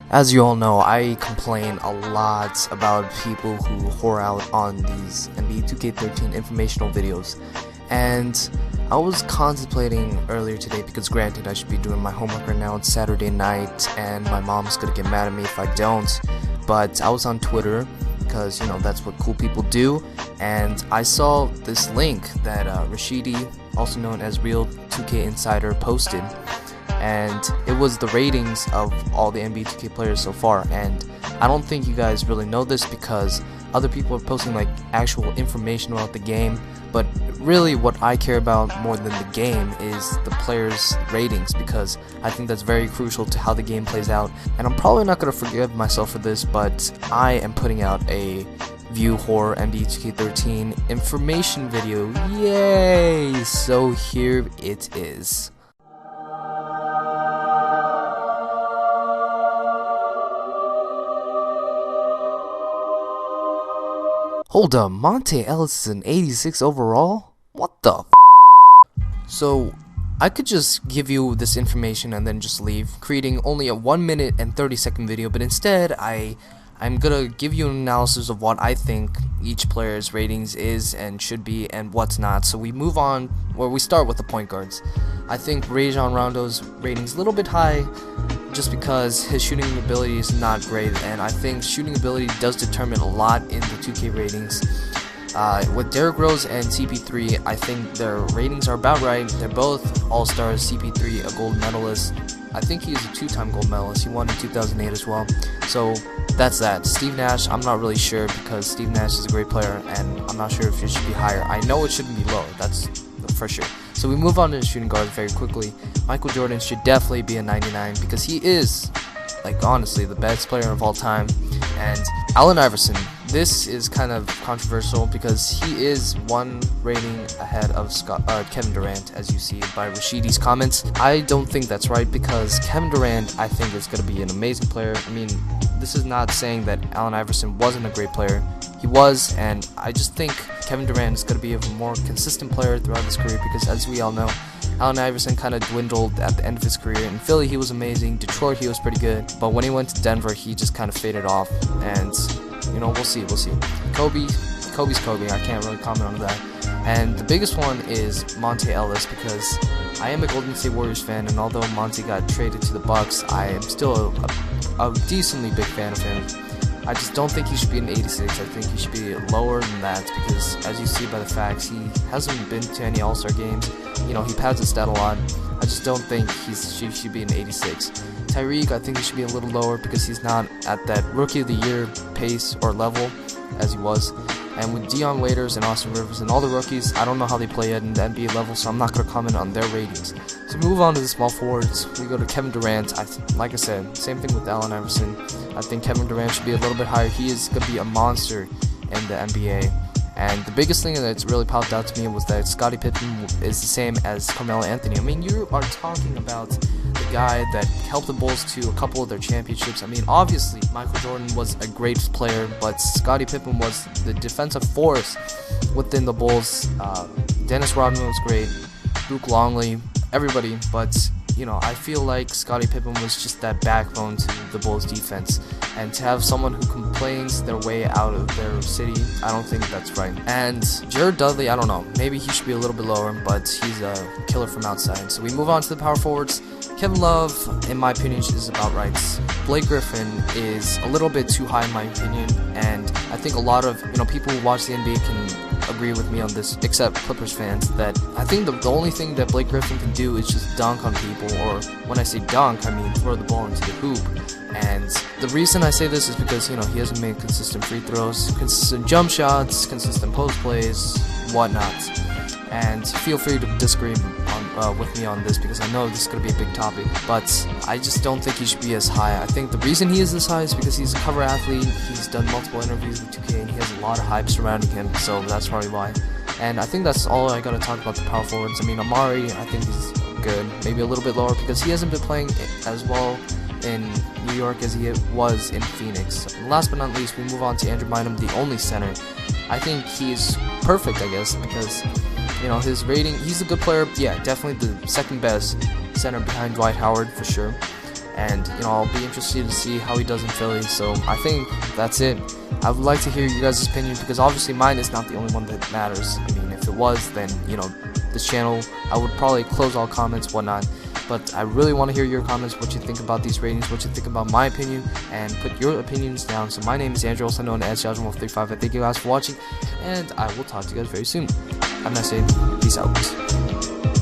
As you all know, I complain a lot about people who whore out on these NBA 2K13 informational videos, and I was contemplating earlier today because granted I should be doing my homework right now. It's Saturday night and my mom's gonna get mad at me if I don't, but I was on Twitter because that's what cool people do, and I saw this link that Rashidi, also known as Real 2K Insider, posted, and it was the ratings of all the NBA 2K players so far. And I don't think you guys really know this because other people are posting like actual information about the game, but really what I care about more than the game is the players' ratings, because I think that's very crucial to how the game plays out. And I'm probably not going to forgive myself for this, but I am putting out a View Horror NBA 2K13 information video. Yay! So here it is. Hold up, Monte Ellis is an 86 overall? What the f? So, I could just give you this information and then just leave, creating only a 1 minute and 30-second video, but instead I'm gonna give you an analysis of what I think each player's ratings is and should be and what's not. So we move on, where we start with the point guards. I think Rajon Rondo's rating's a little bit high, just because his shooting ability is not great, and I think shooting ability does determine a lot in the 2K ratings. With Derrick Rose and CP3, I think their ratings are about right. They're both all-stars. CP3 a gold medalist. I think he is a 2-time gold medalist. He won in 2008 as well. So that's that. Steve Nash, I'm not really sure, because Steve Nash is a great player, and I'm not sure if it should be higher. I know it shouldn't be lower, that's for sure. So we move on to the shooting guard very quickly. Michael Jordan should definitely be a 99 because he is, like, honestly, the best player of all time. And Allen Iverson, this is kind of controversial because he is one rating ahead of Kevin Durant, as you see by Rashidi's comments. I don't think that's right, because Kevin Durant, I think, is going to be an amazing player. I mean, this is not saying that Allen Iverson wasn't a great player. He was, and I just think Kevin Durant is going to be a more consistent player throughout his career, because as we all know, Allen Iverson kind of dwindled at the end of his career. In Philly, he was amazing. Detroit, he was pretty good. But when he went to Denver, he just kind of faded off. And, we'll see. Kobe's Kobe. I can't really comment on that. And the biggest one is Monte Ellis, because I am a Golden State Warriors fan, and although Monte got traded to the Bucks, I am still a decently big fan of him. I just don't think he should be an 86. I think he should be lower than that, because as you see by the facts, he hasn't been to any All-Star games. He pads his stat a lot. I just don't think he should be an 86. Tyreek, I think he should be a little lower, because he's not at that Rookie of the Year pace or level as he was. And with Dion Waiters and Austin Rivers and all the rookies, I don't know how they play at the NBA level, so I'm not going to comment on their ratings. So move on to the small forwards. We go to Kevin Durant. Like I said, same thing with Allen Iverson. I think Kevin Durant should be a little bit higher. He is going to be a monster in the NBA. And the biggest thing that's really popped out to me was that Scottie Pippen is the same as Carmelo Anthony. I mean, you are talking about the guy that helped the Bulls to a couple of their championships. I mean, obviously, Michael Jordan was a great player, but Scottie Pippen was the defensive force within the Bulls. Dennis Rodman was great, Luke Longley, everybody, but I feel like Scottie Pippen was just that backbone to the Bulls defense, and to have someone who complains their way out of their city, I don't think that's right. And Jared Dudley, I don't know, maybe he should be a little bit lower, but he's a killer from outside. So we move on to the power forwards. Kevin Love, in my opinion, is about right. Blake Griffin is a little bit too high in my opinion, and I think a lot of people who watch the NBA can agree with me on this, except Clippers fans, that I think the only thing that Blake Griffin can do is just dunk on people, or when I say dunk, I mean throw the ball into the hoop. And the reason I say this is because he hasn't made consistent free throws, consistent jump shots, consistent post plays, whatnot. And feel free to disagree with me on this, because I know this is going to be a big topic, but I just don't think he should be as high. I think the reason he is this high is because he's a cover athlete. He's done multiple interviews with 2K, and he has a lot of hype surrounding him, so that's probably why. And I think that's all I got to talk about the power forwards. I mean, Amari, I think he's good, maybe a little bit lower, because he hasn't been playing as well in New York as he was in Phoenix. And last but not least, we move on to Andrew Bynum, the only center. I think he's perfect, I guess, because his rating, he's a good player. Yeah, definitely the second best center behind Dwight Howard for sure. and I'll be interested to see how he does in Philly. So I think that's it. I would like to hear you guys' opinion, because obviously mine is not the only one that matters. I mean, if it was, then this channel, I would probably close all comments, whatnot. But I really want to hear your comments, what you think about these ratings, what you think about my opinion, and put your opinions down. So my name is Andrew, also known as Judgment35. I thank you guys for watching, and I will talk to you guys very soon. Have a nice day. Peace out.